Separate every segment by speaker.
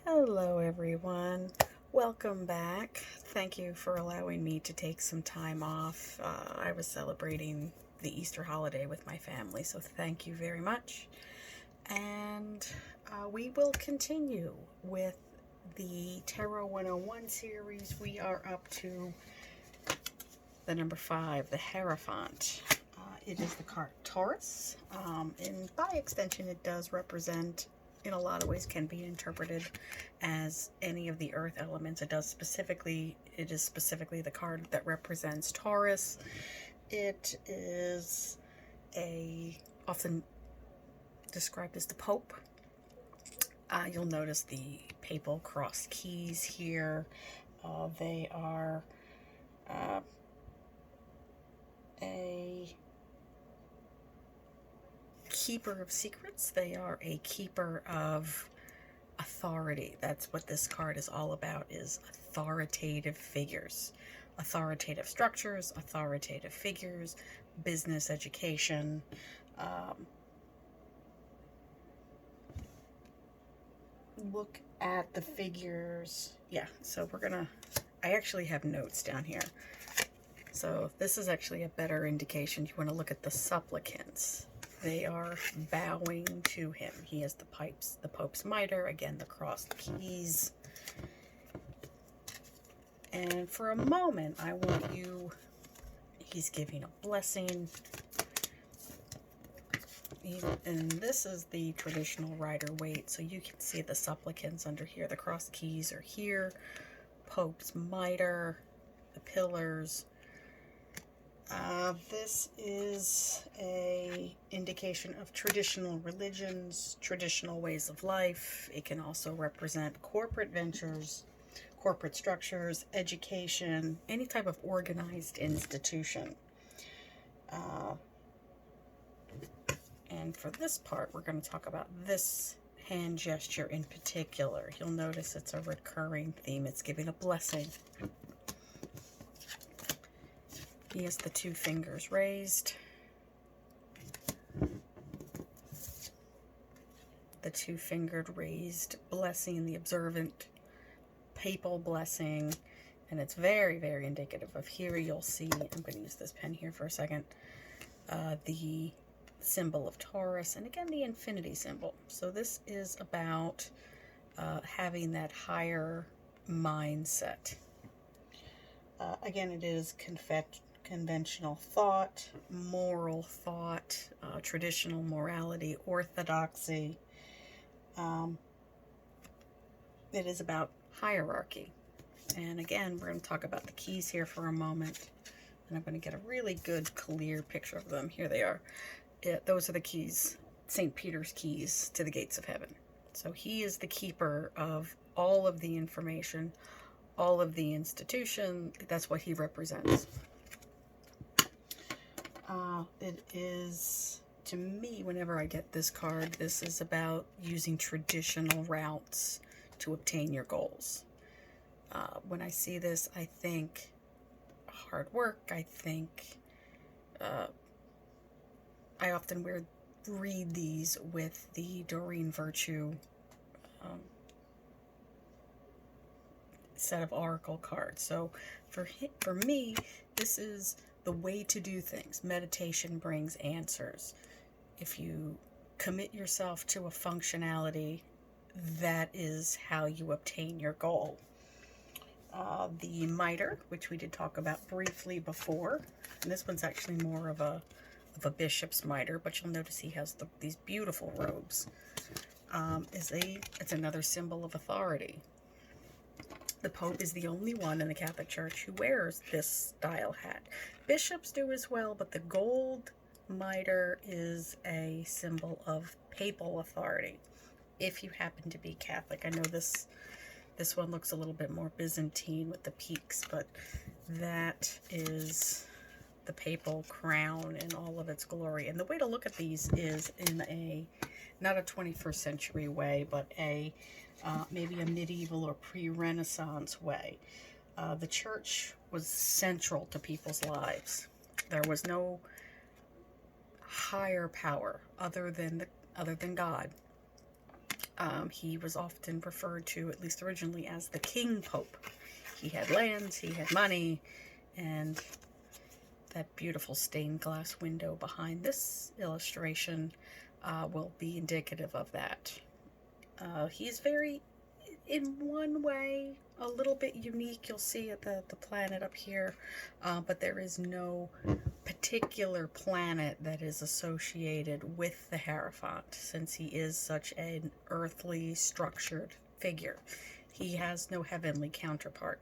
Speaker 1: Hello everyone, welcome back. Thank you for allowing me to take some time off. I was celebrating the Easter holiday with my family, so thank you very much. And we will continue with the Tarot 101 series. We are up to the number 5, the Hierophant. It is the card Taurus, and by extension it does represent, in a lot of ways, can be interpreted as any of the earth elements. It is specifically the card that represents Taurus. It is often described as the Pope. You'll notice the papal crossed keys here. They are a keeper of secrets. They are a keeper of authority. That's what this card is all about, is authoritative figures, authoritative structures, authoritative figures, business, education. Look at the figures. Yeah, so I actually have notes down here. So this is actually a better indication. You want to look at the supplicants. They are bowing to him. He has the Pope's mitre, again, the crossed keys. And for a moment, I want he's giving a blessing. And this is the traditional Rider-Waite, so you can see the supplicants under here. The crossed keys are here. Pope's mitre, the pillars. This is a indication of traditional religions, traditional ways of life. It can also represent corporate ventures, corporate structures, education, any type of organized institution. And for this part, we're going to talk about this hand gesture in particular. You'll notice it's a recurring theme. It's giving a blessing. He has the 2 fingers raised. The 2-fingered raised blessing, the observant papal blessing. And it's very, very indicative of, here you'll see, I'm going to use this pen here for a second, the symbol of Taurus, and again the infinity symbol. So this is about having that higher mindset. Again, it is conventional thought, moral thought, traditional morality, orthodoxy. It is about hierarchy. And again, we're going to talk about the keys here for a moment. And I'm going to get a really good, clear picture of them. Here they are. Those are the keys, St. Peter's keys to the gates of heaven. So he is the keeper of all of the information, all of the institution. That's what he represents. It is, to me, whenever I get this card, this is about using traditional routes to obtain your goals. When I see this, I think hard work. I think I often read these with the Doreen Virtue set of oracle cards. So for me, this is the way to do things. Meditation brings answers. If you commit yourself to a functionality, that is how you obtain your goal. The mitre, which we did talk about briefly before, and this one's actually more of a bishop's mitre, but you'll notice he has these beautiful robes. It's another symbol of authority. The Pope is the only one in the Catholic Church who wears this style hat. Bishops do as well, but the gold mitre is a symbol of papal authority. If you happen to be Catholic, I know this one looks a little bit more Byzantine with the peaks, but that is the papal crown in all of its glory. And the way to look at these is in not a 21st century way, but maybe a medieval or pre-Renaissance way. The church was central to people's lives. There was no higher power other than God. He was often referred to, at least originally, as the King Pope. He had lands, he had money, and that beautiful stained glass window behind this illustration will be indicative of that. He's very, in one way, a little bit unique. You'll see at the planet up here, but there is no particular planet that is associated with the hierophant, since he is such an earthly structured figure. He has no heavenly counterpart.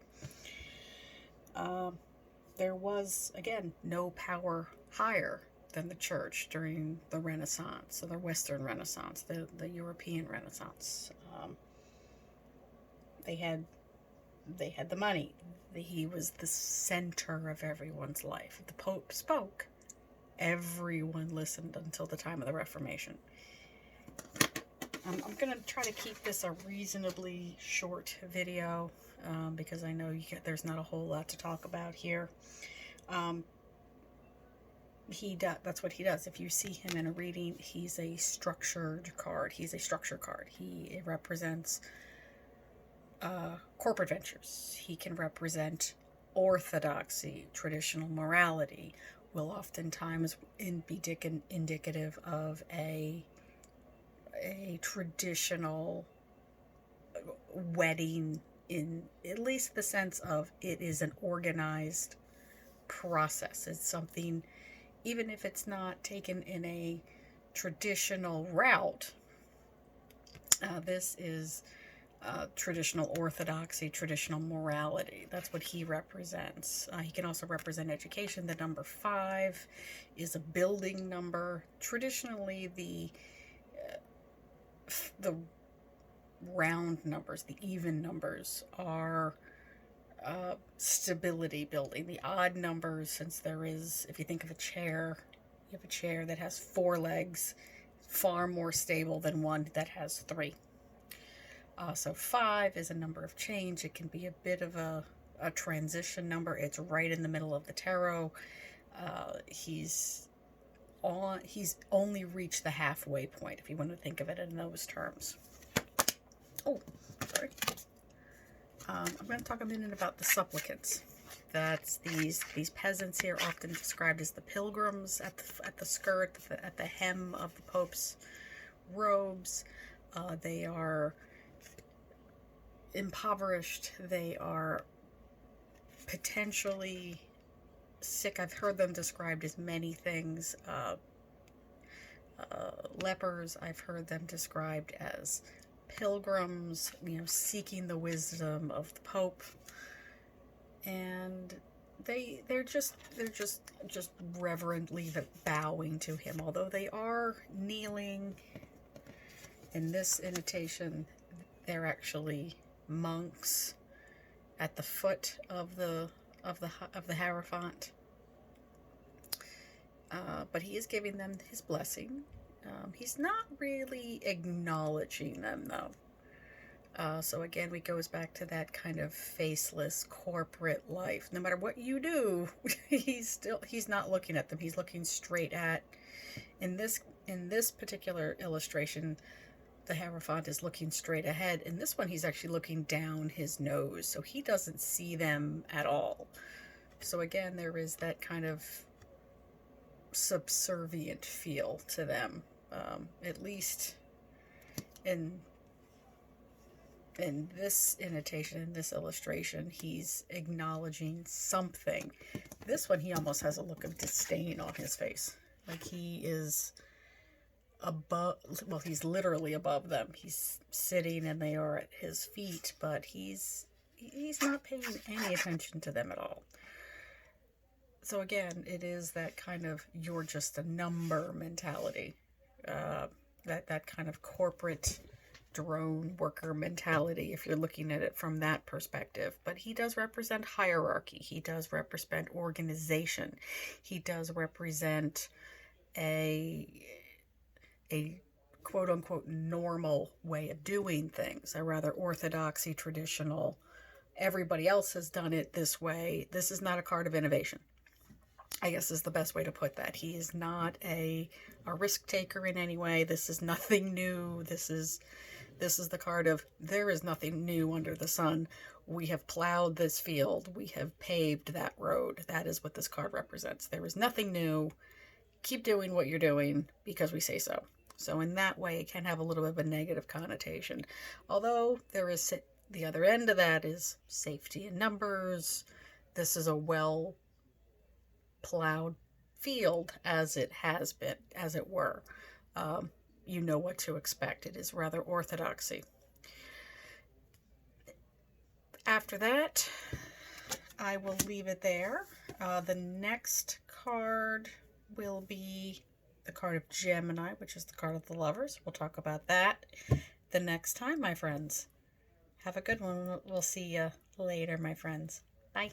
Speaker 1: There was, again, no power higher than the church during the Renaissance, or the Western Renaissance, the European Renaissance. They had the money. He was the center of everyone's life. If the Pope spoke, everyone listened until the time of the Reformation. I'm going to try to keep this a reasonably short video because I know there's not a whole lot to talk about here. That's what he does. If you see him in a reading, he's a structured card. He's a structure card. He represents corporate ventures. He can represent orthodoxy, traditional morality. Will oftentimes be indicative of a traditional wedding, in at least the sense of it is an organized process. It's something, even if it's not taken in a traditional route, this is traditional orthodoxy, traditional morality. That's what he represents. He can also represent education. The number 5 is a building number. Traditionally, the round numbers, the even numbers, are stability building. The odd numbers, since there is, if you think of a chair, you have a chair that has 4 legs, far more stable than one that has 3. So 5 is a number of change. It can be a bit of a transition number. It's right in the middle of the tarot. He's only reached the halfway point, if you want to think of it in those terms. Oh, sorry. I'm going to talk a minute about the supplicants. That's these peasants here, often described as the pilgrims, at the skirt, at the hem of the Pope's robes. They are impoverished. They are potentially sick. I've heard them described as many things. Lepers. I've heard them described as pilgrims, seeking the wisdom of the Pope. And they're just reverently bowing to him, although they are kneeling. In this imitation, they're actually monks at the foot of the hierophant. But he is giving them his blessing. He's not really acknowledging them, though. So again, we goes back to that kind of faceless corporate life. No matter what you do, he's not looking at them. He's looking straight at. In this particular illustration, the hierophant is looking straight ahead. In this one, he's actually looking down his nose, so he doesn't see them at all. So again, there is that kind of subservient feel to them, at least in this imitation, in this illustration. He's acknowledging something. This one, he almost has a look of disdain on his face, like he is above. Well, he's literally above them. He's sitting and they are at his feet, but he's not paying any attention to them at all. So again, it is that kind of you're just a number mentality, that kind of corporate drone worker mentality, if you're looking at it from that perspective. But he does represent hierarchy. He does represent organization. He does represent a quote-unquote normal way of doing things, a rather orthodoxy, traditional, everybody else has done it this way. This is not a card of innovation, I guess is the best way to put that. He is not a risk taker in any way. This is nothing new. This is This is the card of there is nothing new under the sun. We have plowed this field. We have paved that road. That is what this card represents. There is nothing new. Keep doing what you're doing because we say so. So in that way, it can have a little bit of a negative connotation. Although there is the other end of that is safety in numbers. This is a well plowed field as it has been, as it were. You know what to expect. It is rather orthodoxy. After that, I will leave it there. The next card will be the card of Gemini, which is the card of the lovers. We'll talk about that the next time, my friends. Have a good one. We'll see you later, my friends. Bye.